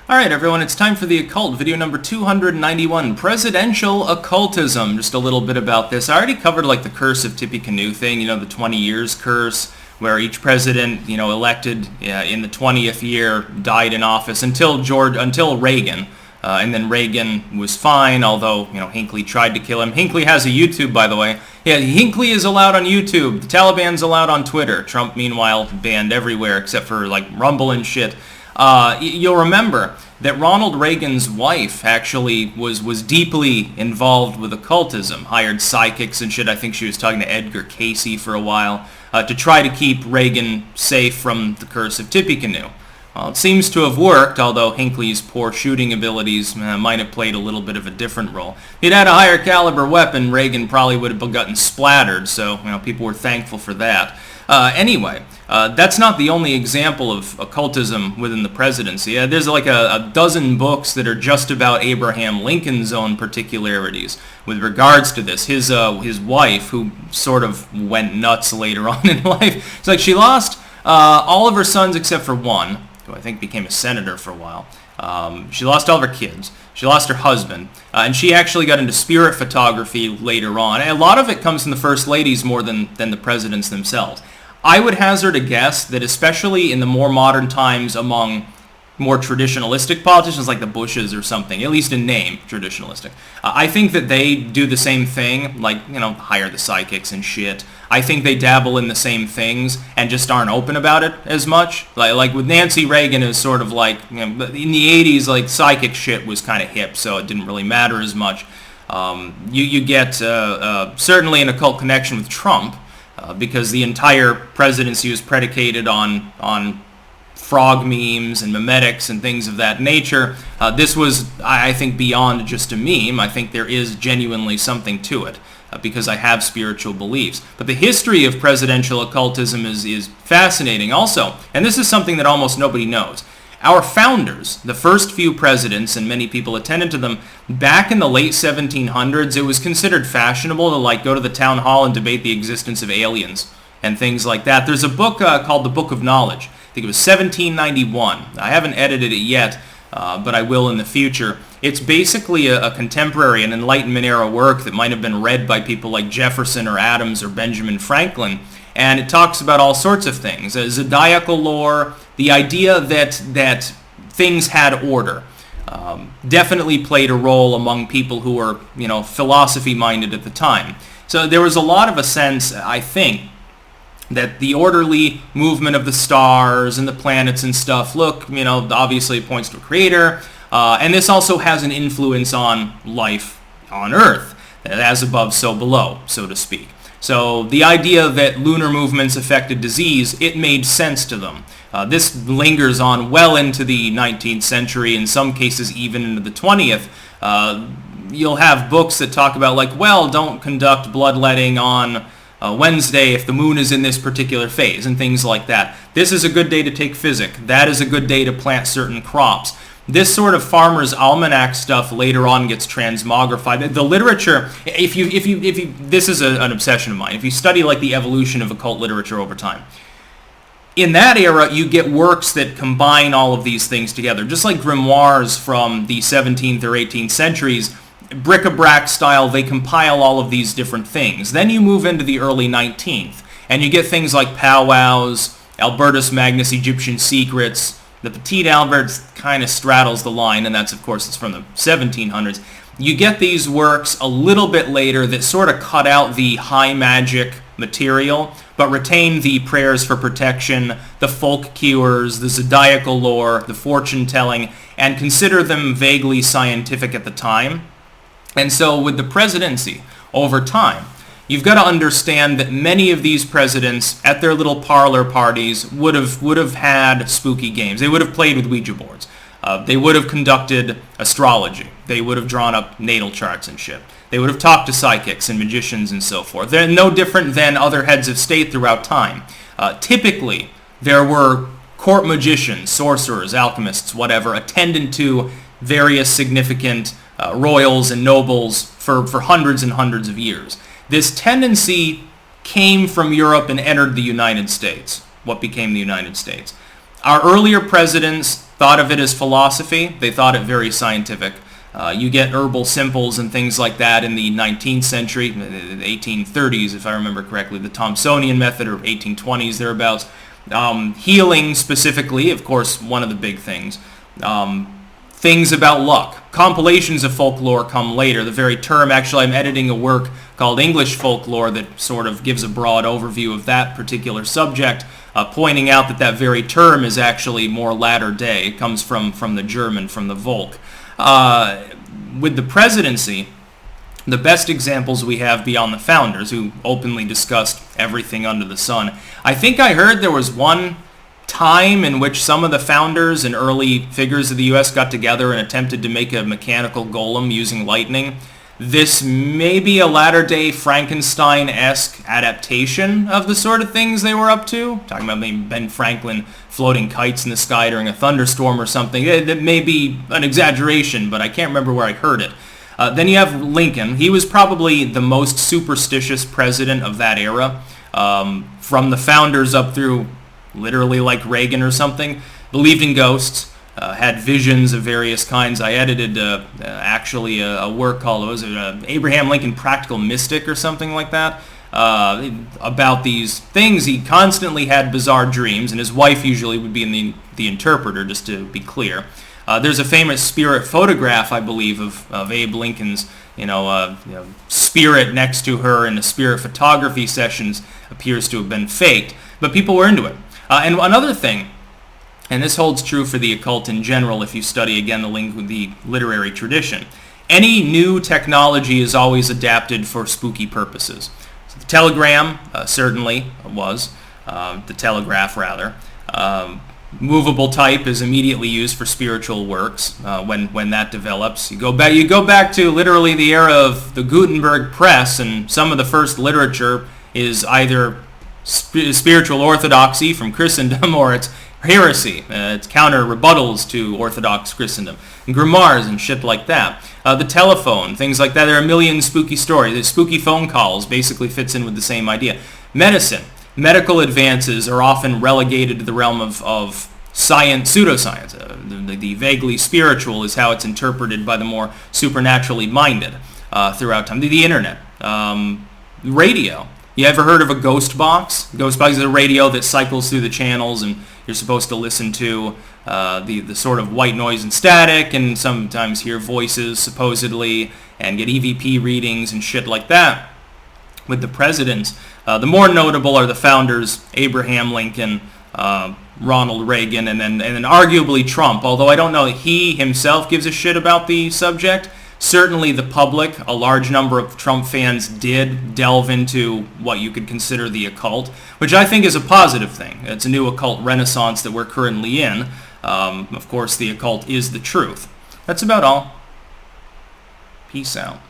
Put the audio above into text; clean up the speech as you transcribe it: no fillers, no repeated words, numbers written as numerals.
Alright everyone, it's time for the Occult, video number 291, Presidential Occultism. Just a little bit about this. I already covered like the curse of Tippecanoe thing, the 20 years curse, where each president, elected in the 20th year died in office until Reagan. And then Reagan was fine, although, Hinckley tried to kill him. Hinckley has a YouTube, by the way. Yeah, Hinckley is allowed on YouTube. The Taliban's allowed on Twitter. Trump, meanwhile, banned everywhere except for, like, Rumble and shit. You'll remember that Ronald Reagan's wife actually was deeply involved with occultism, hired psychics and shit. I think she was talking to Edgar Casey for a while to try to keep Reagan safe from the curse of Tippecanoe. Well, it seems to have worked, although Hinckley's poor shooting abilities might have played a little bit of a different role. If he'd had a higher caliber weapon, Reagan probably would have gotten splattered, so people were thankful for that. Anyway, that's not the only example of occultism within the presidency. There's like a dozen books that are just about Abraham Lincoln's own particularities with regards to this. His wife, who sort of went nuts later on in life, it's like she lost all of her sons except for one, who I think became a senator for a while. She lost all of her kids. She lost her husband. And she actually got into spirit photography later on. And a lot of it comes from the first ladies more than the presidents themselves. I would hazard a guess that especially in the more modern times among more traditionalistic politicians like the Bushes or something, at least in name, traditionalistic, I think that they do the same thing, like, hire the psychics and shit. I think they dabble in the same things and just aren't open about it as much. Like with Nancy Reagan is sort of like, in the 80s, like psychic shit was kind of hip, so it didn't really matter as much. You get certainly an occult connection with Trump, because the entire presidency was predicated on frog memes and memetics and things of that nature. This was, I think, beyond just a meme. I think there is genuinely something to it, because I have spiritual beliefs. But the history of presidential occultism is fascinating also, and this is something that almost nobody knows. Our founders, the first few presidents, and many people attended to them, back in the late 1700s, it was considered fashionable to go to the town hall and debate the existence of aliens and things like that. There's a book called The Book of Knowledge. I think it was 1791. I haven't edited it yet, but I will in the future. It's basically a contemporary and Enlightenment era work that might have been read by people like Jefferson or Adams or Benjamin Franklin. And it talks about all sorts of things. Zodiacal lore, the idea that things had order, definitely played a role among people who were, philosophy-minded at the time. So there was a lot of a sense, I think, that the orderly movement of the stars and the planets and stuff, look, obviously it points to a creator, and this also has an influence on life on Earth, as above, so below, so to speak. So the idea that lunar movements affected disease, it made sense to them. This lingers on well into the 19th century, in some cases even into the 20th. You'll have books that talk about, don't conduct bloodletting on Wednesday if the moon is in this particular phase, and things like that. This is a good day to take physic. That is a good day to plant certain crops. This sort of farmer's almanac stuff later on gets transmogrified. The literature, if you this is an obsession of mine. If you study the evolution of occult literature over time, in that era you get works that combine all of these things together, just like grimoires from the 17th or 18th centuries. Bric-a-brac style, they compile all of these different things. Then you move into the early 19th, and you get things like powwows, Albertus Magnus Egyptian Secrets. The Petit Albert kind of straddles the line, and that's, of course, it's from the 1700s. You get these works a little bit later that sort of cut out the high magic material, but retain the prayers for protection, the folk cures, the zodiacal lore, the fortune-telling, and consider them vaguely scientific at the time. And so with the presidency, over time, you've got to understand that many of these presidents at their little parlor parties would have had spooky games. They would have played with Ouija boards. They would have conducted astrology. They would have drawn up natal charts and shit. They would have talked to psychics and magicians and so forth. They're no different than other heads of state throughout time. Typically, there were court magicians, sorcerers, alchemists, whatever, attendant to various significant royals and nobles for hundreds and hundreds of years. This tendency came from Europe and entered the United States, what became the United States. Our earlier presidents thought of it as philosophy. They thought it very scientific. You get herbal simples and things like that in the 19th century, the 1830s, if I remember correctly, the Thomsonian method, or 1820s, thereabouts. Healing specifically, of course, one of the big things. Things about luck. Compilations of folklore come later. The very term, actually, I'm editing a work called English Folklore that sort of gives a broad overview of that particular subject, pointing out that that very term is actually more latter day. It comes from the German, from the Volk. With the presidency, the best examples we have beyond the founders, who openly discussed everything under the sun. I think I heard there was one time in which some of the founders and early figures of the U.S. got together and attempted to make a mechanical golem using lightning. This may be a latter-day Frankenstein-esque adaptation of the sort of things they were up to. Talking about maybe Ben Franklin floating kites in the sky during a thunderstorm or something. That may be an exaggeration, but I can't remember where I heard it. Then you have Lincoln. He was probably the most superstitious president of that era. From the founders up through literally like Reagan or something. Believed in ghosts. Had visions of various kinds. I edited actually a work called, was it Abraham Lincoln Practical Mystic or something like that, about these things. He constantly had bizarre dreams, and his wife usually would be the interpreter, just to be clear. There's a famous spirit photograph, I believe, of Abe Lincoln's spirit next to her in the spirit photography sessions. Appears to have been faked, but people were into it. And another thing, and this holds true for the occult in general if you study, again, the literary tradition. Any new technology is always adapted for spooky purposes. So the telegram certainly was, the telegraph rather. Movable type is immediately used for spiritual works when that develops. You go back to literally the era of the Gutenberg press, and some of the first literature is either spiritual orthodoxy from Christendom or it's heresy. It's counter rebuttals to Orthodox Christendom. And grimoires and shit like that. The telephone, things like that. There are a million spooky stories. The spooky phone calls basically fits in with the same idea. Medicine. Medical advances are often relegated to the realm of science, pseudoscience. The vaguely spiritual is how it's interpreted by the more supernaturally minded throughout time. The internet. Radio. You ever heard of a ghost box? Ghost box is a radio that cycles through the channels, and you're supposed to listen to the sort of white noise and static, and sometimes hear voices, supposedly, and get EVP readings and shit like that. With the presidents, the more notable are the founders, Abraham Lincoln, Ronald Reagan, and then arguably Trump, although I don't know that he himself gives a shit about the subject. Certainly the public, a large number of Trump fans did delve into what you could consider the occult, which I think is a positive thing. It's a new occult renaissance that we're currently in. Of course, the occult is the truth. That's about all. Peace out.